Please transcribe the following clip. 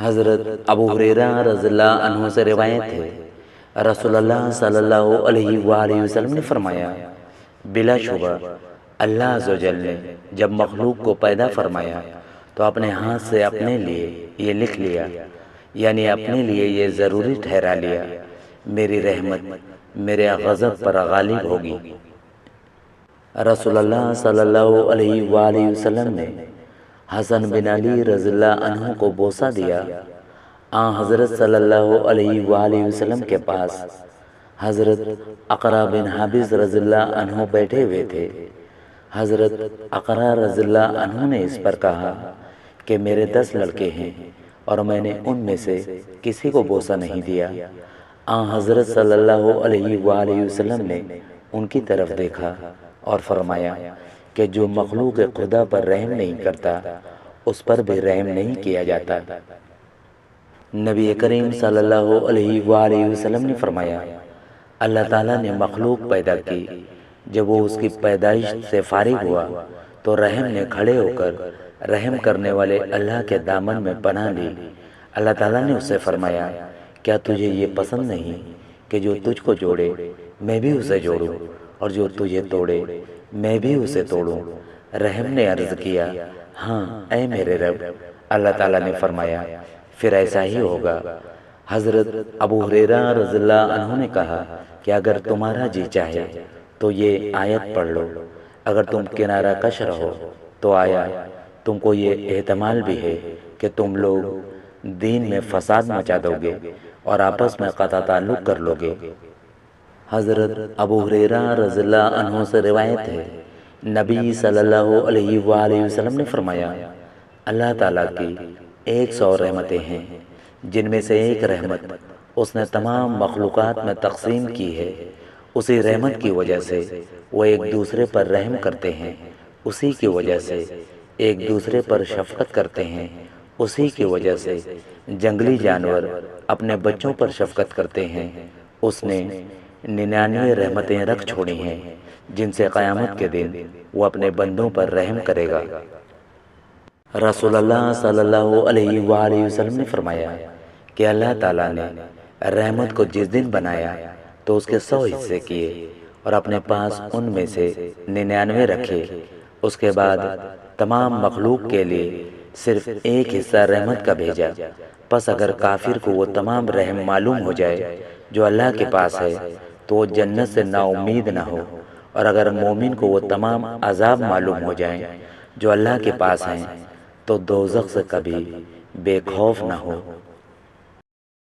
حضرت ابو ہریرہ رضی اللہ عنہ سے روایت ہے، رسول اللہ صلی اللہ علیہ وآلہ وسلم نے فرمایا، بلا شبہ اللہ عز و جل نے جب مخلوق کو پیدا فرمایا تو اپنے ہاتھ سے اپنے لیے یہ لکھ لیا، یعنی اپنے لیے یہ ضروری ٹھہرا لیا، میری رحمت میرے غضب پر غالب ہوگی۔ رسول اللہ صلی اللہ علیہ وآلہ وسلم نے حسن بن علی رضی اللہ عنہ کو بوسہ دیا۔ حضرت صلی اللہ علیہ وآلہ وسلم کے پاس حضرت اقرا بن حابس رضی اللہ عنہ بیٹھے ہوئے تھے۔ حضرت اقرا رضی اللہ عنہ نے اس پر کہا کہ میرے 10 لڑکے ہیں اور میں نے ان میں سے کسی کو بوسہ نہیں دیا۔ حضرت صلی اللہ علیہ وآلہ وسلم نے ان کی طرف دیکھا اور فرمایا کہ جو مخلوق خدا پر رحم نہیں کرتا اس پر بھی رحم نہیں کیا جاتا۔ نبی کریم صلی اللہ علیہ وآلہ وسلم نے فرمایا، اللہ تعالیٰ نے مخلوق پیدا کی، جب وہ اس کی پیدائش سے فارغ ہوا تو رحم نے کھڑے ہو کر رحم کرنے والے اللہ کے دامن میں پناہ لی۔ اللہ تعالیٰ نے اس سے فرمایا، کیا تجھے یہ پسند نہیں کہ جو تجھ کو جوڑے میں بھی اسے جوڑوں، اور جو تجھے توڑے میں بھی اسے توڑوں؟ رحم نے عرض کیا، ہاں اے میرے رب۔ اللہ تعالیٰ نے فرمایا، پھر ایسا ہی ہوگا۔ حضرت ابو ہریرہ رضی اللہ عنہ نے کہا کہ اگر تمہارا جی چاہے تو یہ آیت پڑھ لو، اگر تم کنارہ کش رہو تو آیا تم کو یہ احتمال بھی ہے کہ تم لوگ دین میں فساد مچا دو گے اور آپس میں قطع تعلق کر لو گے۔ حضرت ابو ہریرہ رضی اللہ عنہ سے روایت ہے، نبی صلی اللہ علیہ وآلہ وسلم نے فرمایا، اللہ تعالیٰ کی 100 رحمتیں ہیں، جن میں سے ایک رحمت اس نے تمام مخلوقات میں تقسیم کی ہے۔ اسی رحمت کی وجہ سے وہ ایک دوسرے پر رحم کرتے ہیں، اسی کی وجہ سے ایک دوسرے پر شفقت کرتے ہیں، اسی کی وجہ سے جنگلی جانور اپنے بچوں پر شفقت کرتے ہیں۔ اس نے 99 رحمتیں رکھ چھوڑی ہیں، جن سے قیامت کے دن وہ اپنے بندوں پر رحم کرے گا۔ رسول اللہ صلی اللہ علیہ وآلہ وسلم نے فرمایا کہ اللہ تعالیٰ نے رحمت کو جس دن بنایا تو اس کے 100 حصے کیے اور اپنے پاس ان میں سے 99 رکھے۔ اس کے بعد تمام مخلوق کے لیے صرف ایک حصہ رحمت کا بھیجا۔ پس اگر کافر کو وہ تمام رحم معلوم ہو جائے جو اللہ کے پاس ہے تو وہ جنت سے نا امید نہ ہو، اور اگر مومن کو وہ تمام عذاب معلوم ہو جائیں جو اللہ کے پاس ہیں تو دوزخ سے کبھی بے خوف نہ ہو۔